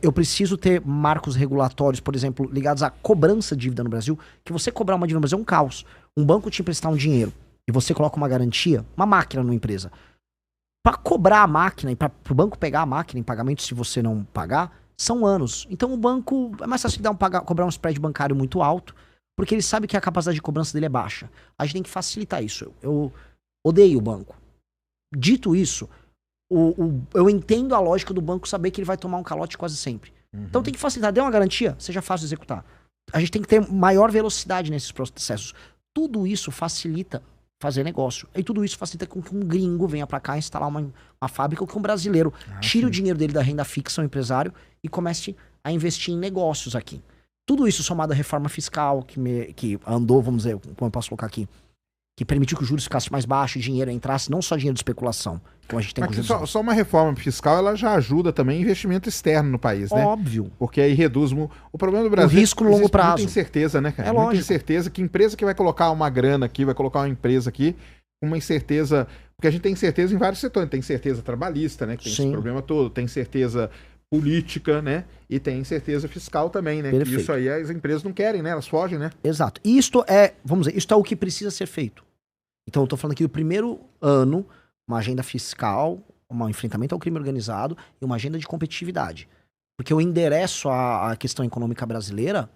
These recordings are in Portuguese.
Eu preciso ter marcos regulatórios, por exemplo, ligados à cobrança de dívida no Brasil, que você cobrar uma dívida no Brasil é um caos. Um banco te emprestar um dinheiro e você coloca uma garantia, uma máquina numa empresa. Para cobrar a máquina e para o banco pegar a máquina em pagamento se você não pagar, são anos. Então o banco, é mais fácil cobrar um spread bancário muito alto, porque ele sabe que a capacidade de cobrança dele é baixa. A gente tem que facilitar isso. Eu odeio o banco. Dito isso, eu entendo a lógica do banco saber que ele vai tomar um calote quase sempre. Então tem que facilitar. Dê uma garantia, seja fácil de executar. A gente tem que ter maior velocidade nesses processos. Tudo isso facilita fazer negócio. E tudo isso facilita com que um gringo venha pra cá instalar uma fábrica, ou que um brasileiro tire o dinheiro dele da renda fixa, um empresário, e comece a investir em negócios aqui. Tudo isso somado à reforma fiscal que andou, vamos dizer, como eu posso colocar aqui, que permitiu que os juros ficassem mais baixos, o dinheiro entrasse, não só dinheiro de especulação, como a gente tem com juros. Só uma reforma fiscal, ela já ajuda também investimento externo no país, né? Óbvio. Porque aí reduz o problema do Brasil. O risco no longo prazo. Muita incerteza, né, cara? É muita lógico. incerteza. Que empresa que vai colocar uma grana aqui, vai colocar uma empresa aqui, uma incerteza. Porque a gente tem incerteza em vários setores. Tem incerteza trabalhista, né? Que tem esse problema todo. Tem incerteza política, né? E tem incerteza fiscal também, né? Perfeito. Que isso aí as empresas não querem, né? Elas fogem, né? Exato. E isto é, vamos dizer, isto é o que precisa ser feito. Então eu tô falando aqui do primeiro ano, uma agenda fiscal, um enfrentamento ao crime organizado e uma agenda de competitividade. Porque eu endereço a questão econômica brasileira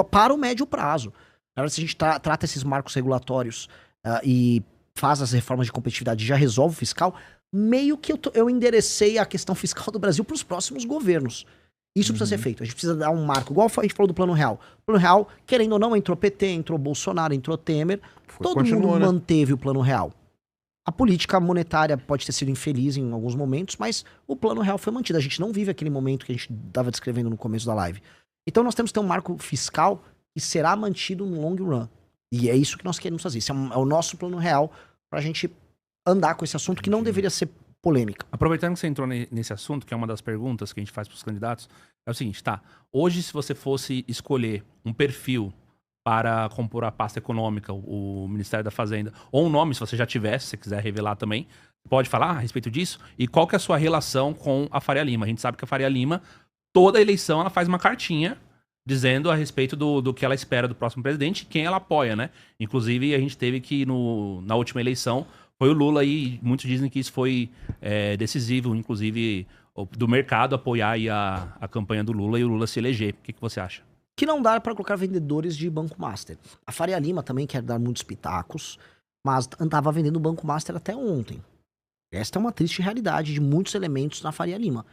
para o médio prazo. Na verdade, se a gente trata esses marcos regulatórios e faz as reformas de competitividade e já resolve o fiscal, meio que eu enderecei a questão fiscal do Brasil para os próximos governos. Isso precisa ser feito. A gente precisa dar um marco, igual a gente falou do Plano Real. O Plano Real, querendo ou não, entrou PT, entrou Bolsonaro, entrou Temer. Todo mundo manteve o Plano Real. A política monetária pode ter sido infeliz em alguns momentos, mas o Plano Real foi mantido. A gente não vive aquele momento que a gente estava descrevendo no começo da live. Então nós temos que ter um marco fiscal que será mantido no long run. E é isso que nós queremos fazer. Esse é o nosso Plano Real para a gente andar com esse assunto que não deveria ser polêmica. Aproveitando que você entrou nesse assunto, que é uma das perguntas que a gente faz para os candidatos, é o seguinte, tá? Hoje, se você fosse escolher um perfil para compor a pasta econômica, o Ministério da Fazenda, ou um nome, se você já tivesse, se você quiser revelar também, pode falar a respeito disso? E qual que é a sua relação com a Faria Lima? A gente sabe que a Faria Lima, toda eleição, ela faz uma cartinha dizendo a respeito do que ela espera do próximo presidente e quem ela apoia, né? Inclusive, a gente teve que, na última eleição, foi o Lula e muitos dizem que isso foi decisivo, inclusive, do mercado apoiar aí a campanha do Lula e o Lula se eleger. O que você acha? Que não dá para colocar vendedores de Banco Master. A Faria Lima também quer dar muitos pitacos, mas andava vendendo o Banco Master até ontem. Esta é uma triste realidade de muitos elementos na Faria Lima.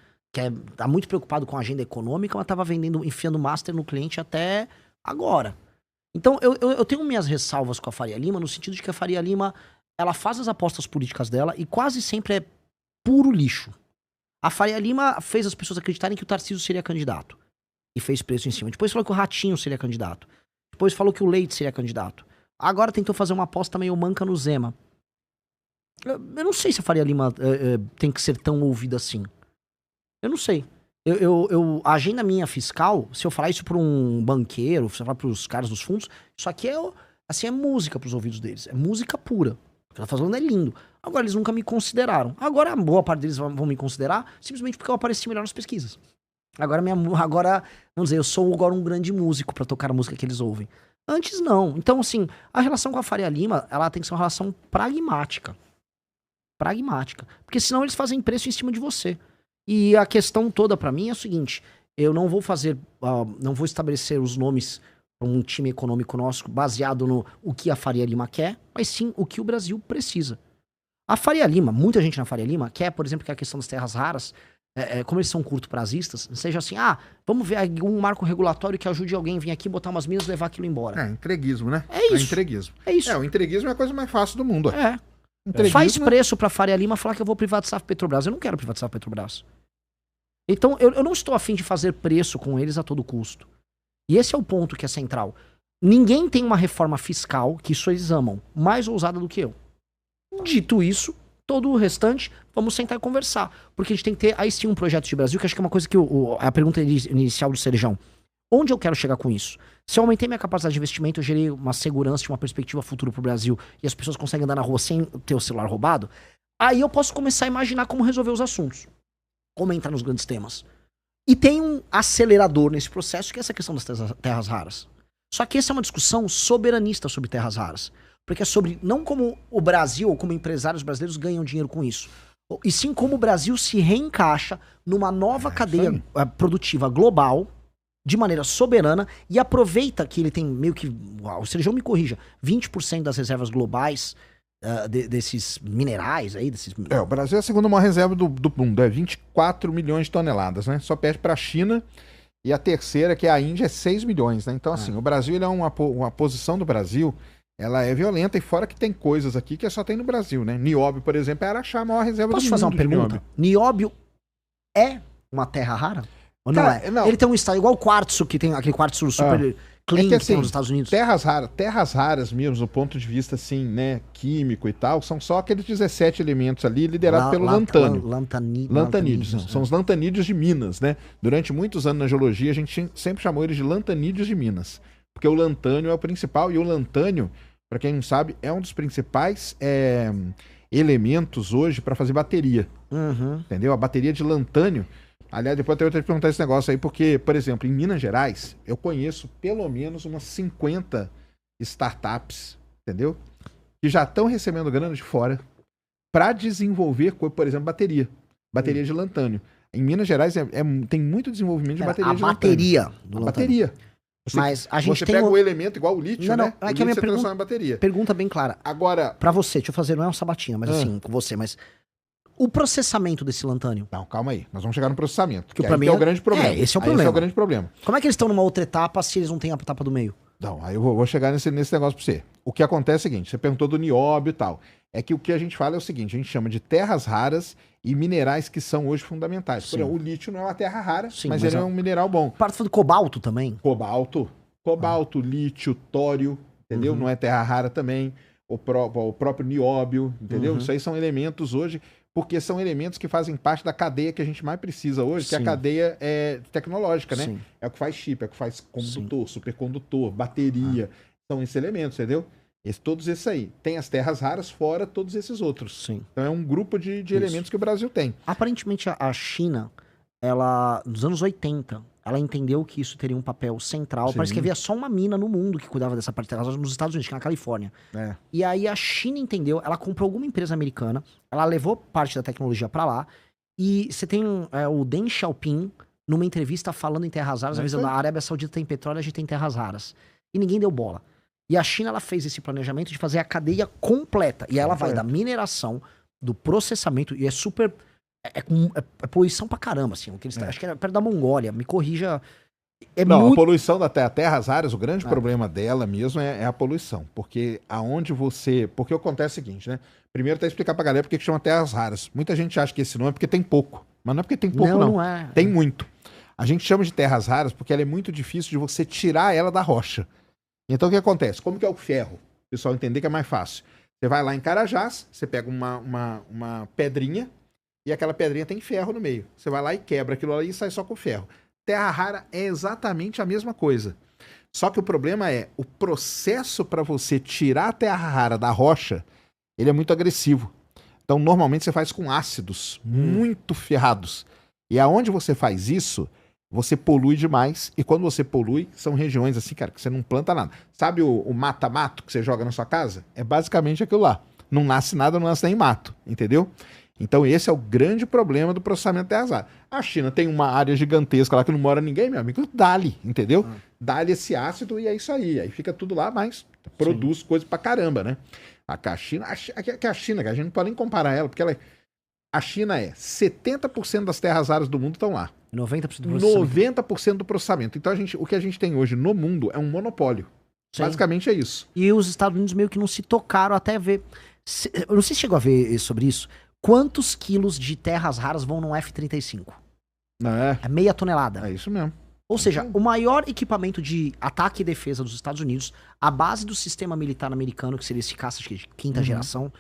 Tá muito preocupado com a agenda econômica, mas estava enfiando Master no cliente até agora. Então eu tenho minhas ressalvas com a Faria Lima, no sentido de que a Faria Lima ela faz as apostas políticas dela e quase sempre é puro lixo. A Faria Lima fez as pessoas acreditarem que o Tarcísio seria candidato. E fez preço em cima. Depois falou que o Ratinho seria candidato. Depois falou que o Leite seria candidato. Agora tentou fazer uma aposta meio manca no Zema. Eu não sei se a Faria Lima tem que ser tão ouvida assim. Eu não sei. A agenda minha fiscal, se eu falar isso pra um banqueiro, se eu falar pros caras dos fundos, isso aqui é música pros ouvidos deles. É música pura. O que ela tá falando é lindo. Agora, eles nunca me consideraram. Agora, a boa parte deles vão me considerar simplesmente porque eu apareci melhor nas pesquisas. Agora, vamos dizer, eu sou agora um grande músico pra tocar a música que eles ouvem. Antes, não. Então, assim, a relação com a Faria Lima, ela tem que ser uma relação pragmática. Pragmática. Porque senão eles fazem preço em cima de você. E a questão toda pra mim é o seguinte, eu não vou não vou estabelecer os nomes para um time econômico nosso baseado no o que a Faria Lima quer, mas sim o que o Brasil precisa. A Faria Lima, muita gente na Faria Lima quer, por exemplo, que a questão das terras raras, como eles são curto-prazistas, seja assim, vamos ver um marco regulatório que ajude alguém a vir aqui, botar umas minas e levar aquilo embora. Entreguismo, né? É isso. Entreguismo. É isso. O entreguismo é a coisa mais fácil do mundo. Faz preço pra Faria Lima falar que eu vou privatizar a Petrobras. Eu não quero privatizar a Petrobras. Então, eu não estou afim de fazer preço com eles a todo custo. E esse é o ponto que é central. Ninguém tem uma reforma fiscal, que isso eles amam, mais ousada do que eu. Dito isso, todo o restante, vamos sentar e conversar. Porque a gente tem que ter, aí sim, um projeto de Brasil, que acho que é uma coisa que a pergunta inicial do Cerejão. Onde eu quero chegar com isso? Se eu aumentei minha capacidade de investimento, eu gerei uma segurança, uma perspectiva futura pro Brasil, e as pessoas conseguem andar na rua sem ter o celular roubado, aí eu posso começar a imaginar como resolver os assuntos. Como entrar nos grandes temas. E tem um acelerador nesse processo, que é essa questão das terras raras. Só que essa é uma discussão soberanista sobre terras raras. Porque é sobre, não como o Brasil ou como empresários brasileiros ganham dinheiro com isso, e sim como o Brasil se reencaixa numa nova cadeia produtiva global, de maneira soberana, e aproveita que ele tem meio que, o Sérgio me corrija, 20% das reservas globais desses minerais aí, desses... O Brasil é a segunda maior reserva do mundo, é 24 milhões de toneladas, né? Só perde para a China, e a terceira, que é a Índia, é 6 milhões, né? Então, assim, o Brasil, ele é uma posição do Brasil, ela é violenta, e fora que tem coisas aqui que só tem no Brasil, né? Nióbio, por exemplo, é Araxá, a maior reserva do mundo. Posso fazer uma pergunta? Nióbio é uma terra rara? Ou não é? Não. Ele tem um estado igual o quartzo, que tem aquele quartzo super clean que tem nos Estados Unidos. Terras raras mesmo, do ponto de vista, assim, né, químico e tal, são só aqueles 17 elementos ali, liderados pelo lantânio. Lantanídeos. São os lantanídeos de Minas, né? Durante muitos anos na geologia, a gente sempre chamou eles de lantanídeos de Minas. Porque o lantânio é o principal, e o lantânio, para quem não sabe, é um dos principais elementos hoje para fazer bateria. Entendeu? A bateria de lantânio. Aliás, depois eu tenho que perguntar esse negócio aí, porque, por exemplo, em Minas Gerais, eu conheço pelo menos umas 50 startups, entendeu? Que já estão recebendo grana de fora para desenvolver, por exemplo, bateria de lantânio. Em Minas Gerais tem muito desenvolvimento de bateria de lantânio. Bateria. Mas a gente você tem pega o elemento igual o lítio, né? É que a minha transforma em bateria. Pergunta bem clara. Agora, para você, deixa eu fazer, não é um sabatina, mas assim, com você, mas o processamento desse lantânio. Não, calma aí. Nós vamos chegar no processamento. Que pra mim é o grande problema. Esse é o problema. Esse é o grande problema. Como é que eles estão numa outra etapa se eles não têm a etapa do meio? Não, aí eu vou chegar nesse negócio pra você. O que acontece é o seguinte, você perguntou do nióbio e tal. É que o que a gente fala é o seguinte, a gente chama de terras raras e minerais que são hoje fundamentais. Por exemplo, o lítio não é uma terra rara, mas ele é um mineral bom. Parte do cobalto também? Cobalto, lítio, tório, entendeu? Não é terra rara também. O próprio nióbio, entendeu? Isso aí são elementos hoje, porque são elementos que fazem parte da cadeia que a gente mais precisa hoje, que é a cadeia tecnológica, né? É o que faz chip, é o que faz condutor, supercondutor, bateria. São esses elementos, entendeu? Todos esses aí. Tem as terras raras fora todos esses outros. Sim. Então é um grupo de elementos que o Brasil tem. Aparentemente a China, ela, nos anos 80, ela entendeu que isso teria um papel central. Sim. Parece que havia só uma mina no mundo que cuidava dessa parte terras raras nos Estados Unidos, que é na Califórnia. E aí a China entendeu, ela comprou alguma empresa americana, ela levou parte da tecnologia pra lá, e você tem o Deng Xiaoping numa entrevista falando em terras raras, avisando a Arábia Saudita tem petróleo, a gente tem terras raras. E ninguém deu bola. E a China, ela fez esse planejamento de fazer a cadeia completa. E ela vai da mineração, do processamento, e é super... É poluição pra caramba, assim. Acho que é perto da Mongólia, me corrija. A poluição da terras raras, o grande problema dela mesmo é a poluição. Porque Porque acontece o seguinte, né? Primeiro, até explicar pra galera por que chama terras raras. Muita gente acha que esse nome é porque tem pouco. Mas não é porque tem pouco, não. Não é. Tem muito. A gente chama de terras raras porque ela é muito difícil de você tirar ela da rocha. Então o que acontece? Como que é o ferro? O pessoal entender que é mais fácil. Você vai lá em Carajás, você pega uma pedrinha, e aquela pedrinha tem ferro no meio. Você vai lá e quebra aquilo ali e sai só com ferro. Terra rara é exatamente a mesma coisa. Só que o problema é, o processo para você tirar a terra rara da rocha, ele é muito agressivo. Então, normalmente você faz com ácidos muito ferrados. E aonde você faz isso, você polui demais. E quando você polui, são regiões assim, cara, que você não planta nada. Sabe o mata-mato que você joga na sua casa? É basicamente aquilo lá. Não nasce nada, não nasce nem mato, entendeu? Então esse é o grande problema do processamento de terras raras. A China tem uma área gigantesca lá que não mora ninguém, meu amigo, dá-lhe, entendeu? Dá-lhe esse ácido e é isso aí. Aí fica tudo lá, mas produz coisa pra caramba, né? A China, que a gente não pode nem comparar ela, porque a China 70% das terras raras do mundo estão lá. 90% do processamento. 90% do processamento. Então o que a gente tem hoje no mundo é um monopólio. Sim. Basicamente é isso. E os Estados Unidos meio que não se tocaram até ver... Eu não sei se chegou a ver sobre isso. Quantos quilos de terras raras vão num F-35? É meia tonelada. É isso mesmo. Ou seja, o maior equipamento de ataque e defesa dos Estados Unidos, a base do sistema militar americano, que seria esse caça de quinta geração,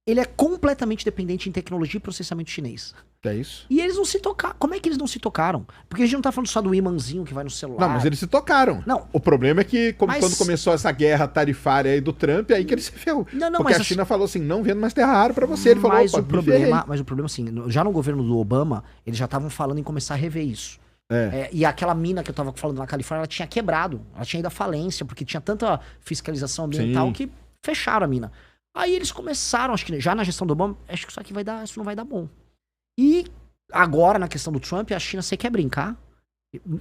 ele é completamente dependente em tecnologia e processamento chinês. É isso. E eles não se tocaram. Como é que eles não se tocaram? Porque a gente não tá falando só do imãzinho que vai no celular. Não, mas eles se tocaram. Não. O problema é que, Mas- quando começou essa guerra tarifária aí do Trump, aí que ele se ferrou. Não, Porque mas a China falou assim, não vendo mais terra rara pra você. Ele falou, mas opa, o problema, assim, já no governo do Obama, eles já estavam falando em começar a rever isso. E aquela mina que eu tava falando na Califórnia, ela tinha quebrado. Ela tinha ido à falência, porque tinha tanta fiscalização ambiental Sim. que fecharam a mina. Aí eles começaram, acho que já na gestão do Obama, acho que isso não vai dar bom. E agora, na questão do Trump, a China, você quer brincar?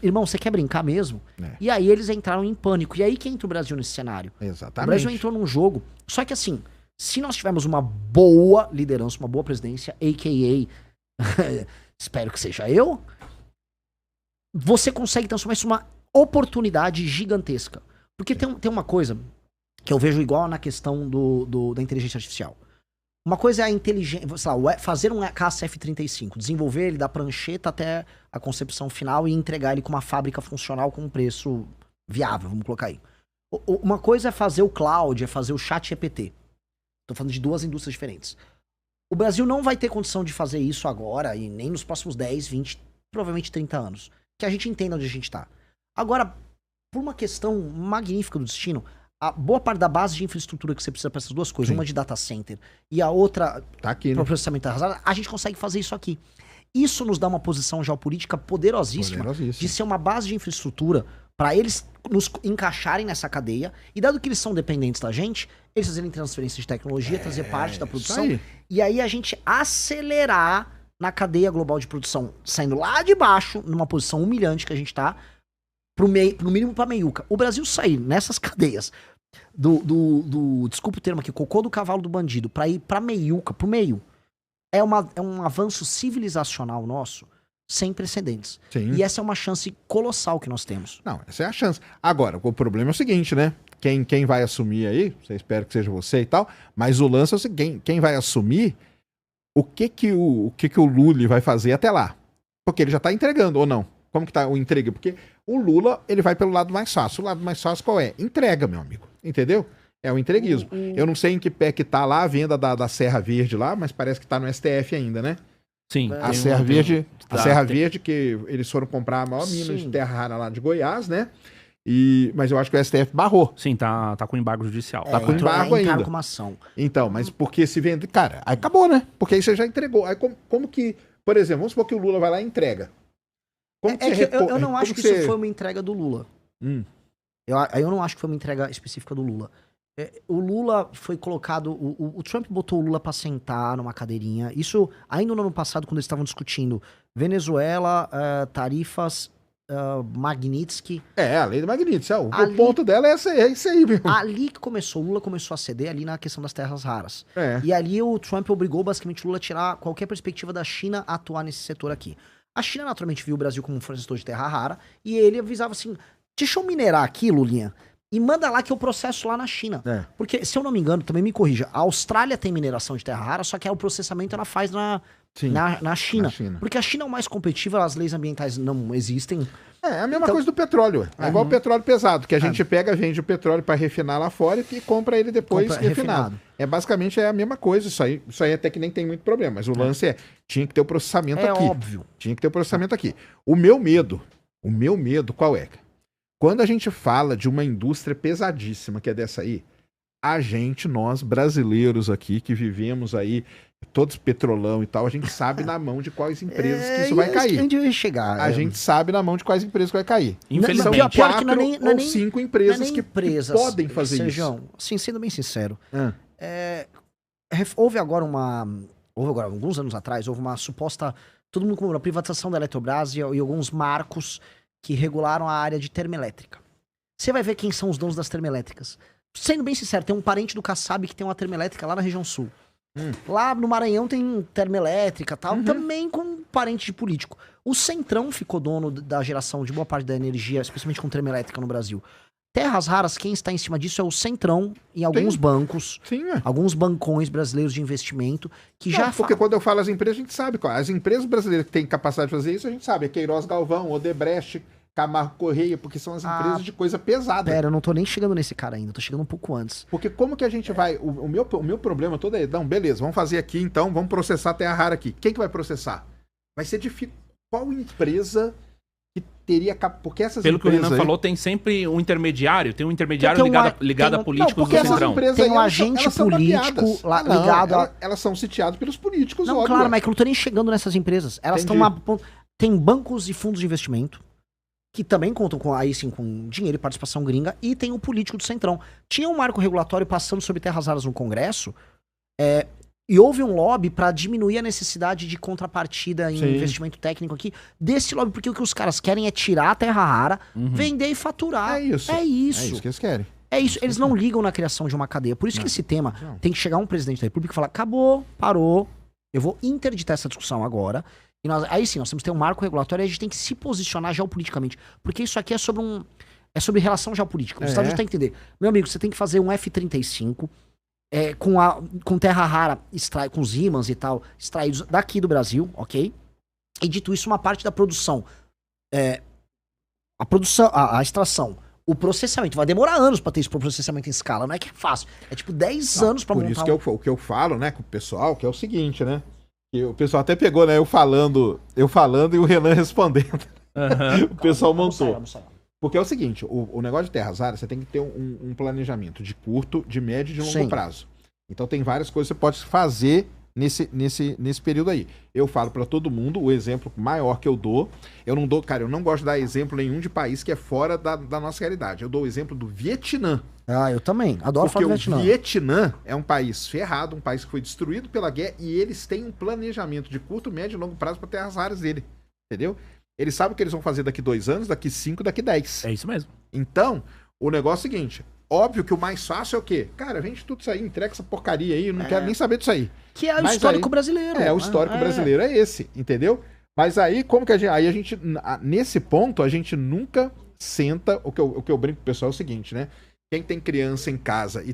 Irmão, você quer brincar mesmo? É. E aí eles entraram em pânico. E aí que entra o Brasil nesse cenário? Exatamente. O Brasil entrou num jogo. Só que assim, se nós tivermos uma boa liderança, uma boa presidência, a.k.a. espero que seja eu, você consegue transformar isso numa oportunidade gigantesca. Porque tem uma coisa que eu vejo igual na questão da inteligência artificial. Uma coisa é a inteligência, sei lá, fazer um caça F-35, desenvolver ele da prancheta até a concepção final e entregar ele com uma fábrica funcional com um preço viável, vamos colocar aí. Uma coisa é fazer o cloud, é fazer o chat GPT. Tô falando de duas indústrias diferentes. O Brasil não vai ter condição de fazer isso agora e nem nos próximos 10, 20, provavelmente 30 anos. Que a gente entenda onde a gente tá. Agora, por uma questão magnífica do destino, a boa parte da base de infraestrutura que você precisa para essas duas coisas, Sim. uma de data center e a outra Tá aqui, né? para processamento arrasado, a gente consegue fazer isso aqui. Isso nos dá uma posição geopolítica poderosíssima de ser uma base de infraestrutura para eles nos encaixarem nessa cadeia e dado que eles são dependentes da gente, eles fazerem transferência de tecnologia, trazer parte da produção e aí a gente acelerar na cadeia global de produção, saindo lá de baixo, numa posição humilhante que a gente tá, no mínimo pra meiuca. O Brasil sair nessas cadeias desculpa o termo aqui, cocô do cavalo do bandido, pra ir pra meiuca, pro meio, é um avanço civilizacional nosso sem precedentes. Sim. E essa é uma chance colossal que nós temos. Não, essa é a chance. Agora, o problema é o seguinte, né? Quem vai assumir aí, você espera que seja você e tal, mas o lance é o seguinte, quem vai assumir, o que o Lula vai fazer até lá? Porque ele já tá entregando, ou não? Como que tá o entrega? Porque o Lula, ele vai pelo lado mais fácil. O lado mais fácil qual é? Entrega, meu amigo. Entendeu? É o entreguismo. Eu não sei em que pé que tá lá a venda da Serra Verde lá, mas parece que tá no STF ainda, né? Sim. A Serra Verde, tem. que eles foram comprar a maior mina de Sim. terra rara lá de Goiás, né? Mas eu acho que o STF barrou. Sim, tá com embargo judicial. Tá com embargo ainda. Entraram com uma ação. Então, mas porque se vende... Cara, aí acabou, né? Porque aí você já entregou. Aí como que... Por exemplo, vamos supor que o Lula vai lá e entrega. Eu não acho que isso foi uma entrega do Lula. Eu não acho que foi uma entrega específica do Lula. O Lula foi colocado... O Trump botou o Lula pra sentar numa cadeirinha. Isso ainda no ano passado, quando eles estavam discutindo Venezuela, tarifas, Magnitsky. A lei do Magnitsky. O ponto dela é isso aí, meu. Ali que começou, o Lula começou a ceder ali na questão das terras raras. É. E ali o Trump obrigou basicamente o Lula a tirar qualquer perspectiva da China a atuar nesse setor aqui. A China naturalmente viu o Brasil como um fornecedor de terra rara e ele avisava assim, deixa eu minerar aqui, Lulinha, e manda lá que eu processo lá na China. Porque, se eu não me engano, também me corrija, a Austrália tem mineração de terra rara, só que o processamento ela faz na China. Porque a China é o mais competitivo, as leis ambientais não existem. É a mesma coisa do petróleo. É igual o petróleo pesado, que a gente pega, vende o petróleo para refinar lá fora e compra ele depois refinado. Basicamente é a mesma coisa, isso aí até que nem tem muito problema, mas o lance tinha que ter o processamento aqui. É óbvio. Tinha que ter o processamento aqui. O meu medo qual é? Quando a gente fala de uma indústria pesadíssima que é dessa aí, nós brasileiros aqui, que vivemos aí, todos petrolão e tal, a gente sabe na mão de quais empresas que isso vai cair. A gente sabe na mão de quais empresas que vai cair. Infelizmente. São 4 ou 5 empresas que podem fazer Sejam, isso. Assim, sendo bem sincero, houve agora alguns anos atrás, houve uma suposta, todo mundo comemorou a privatização da Eletrobras e alguns marcos que regularam a área de termoelétrica. Você vai ver quem são os donos das termoelétricas. Sendo bem sincero, tem um parente do Kassab que tem uma termoelétrica lá na região sul. Lá no Maranhão tem termoelétrica e tal, também com parente de político. O Centrão ficou dono da geração de boa parte da energia, especialmente com termoelétrica no Brasil. Terras raras, quem está em cima disso é o Centrão em alguns bancos, alguns bancões brasileiros de investimento, que já... Porque quando eu falo as empresas, a gente sabe. As empresas brasileiras que têm capacidade de fazer isso, a gente sabe. É Queiroz Galvão, Odebrecht, Camargo Correia, porque são as empresas de coisa pesada. Pera, eu não tô nem chegando nesse cara ainda, tô chegando um pouco antes. Porque como que a gente vai... O meu problema todo é... Não, beleza, vamos fazer aqui então, vamos processar a terra rara aqui. Quem que vai processar? vai ser difícil. Qual empresa que teria... Porque essas Pelo que o empresas Renan falou, tem sempre um intermediário. Tem um intermediário ligado a políticos do Centrão. Tem um agente político ligado Elas são sitiadas pelos políticos, não, óbvio. Claro, mas eu não tô nem chegando nessas empresas. Elas estão lá... Tem bancos e fundos de investimento que também contam com, aí sim, com dinheiro e participação gringa, e tem o político do Centrão. Tinha um marco regulatório passando sobre terras raras no Congresso, e houve um lobby para diminuir a necessidade de contrapartida em investimento técnico aqui, desse lobby, porque o que os caras querem é tirar a terra rara, vender e faturar. É isso. É isso. É isso que eles querem. É isso. Eles não ligam na criação de uma cadeia. Por isso que esse tema tem que chegar um presidente da República e falar, acabou, parou, eu vou interditar essa discussão agora. E aí sim, nós temos que ter um marco regulatório e a gente tem que se posicionar geopoliticamente. Porque isso aqui é sobre relação geopolítica. Os Estados Unidos têm que entender. Meu amigo, você tem que fazer um F-35 com terra rara, com os ímãs e tal, extraídos daqui do Brasil, ok? E dito isso, uma parte da produção, a extração, o processamento, vai demorar anos pra ter esse processamento em escala, não é que é fácil. É tipo 10 anos pra montar. Por isso que o que eu falo, né, com o pessoal, que é o seguinte, né? O pessoal até pegou, né? Eu falando e o Renan respondendo. O pessoal montou. Porque é o seguinte, o negócio de terras raras, você tem que ter um planejamento de curto, de médio e de longo prazo. Então tem várias coisas que você pode fazer nesse período aí. Eu falo pra todo mundo, o exemplo maior que eu dou, eu não gosto de dar exemplo nenhum de país que é fora da nossa realidade. Eu dou o exemplo do Vietnã. Ah, eu também. Adoro falar do Vietnã. Porque o Vietnã é um país ferrado, um país que foi destruído pela guerra, e eles têm um planejamento de curto, médio e longo prazo para terras raras dele. Entendeu? Eles sabem o que eles vão fazer daqui 2 anos, daqui 5, daqui 10. É isso mesmo. Então, o negócio é o seguinte, óbvio que o mais fácil é o quê? Cara, vende tudo isso aí, entrega essa porcaria aí, eu não quero nem saber disso aí. Que é o histórico brasileiro. O histórico brasileiro é esse, entendeu? Mas aí, como que a gente, nesse ponto, a gente nunca senta, o que eu brinco com o pessoal é o seguinte, né? Quem tem criança em casa e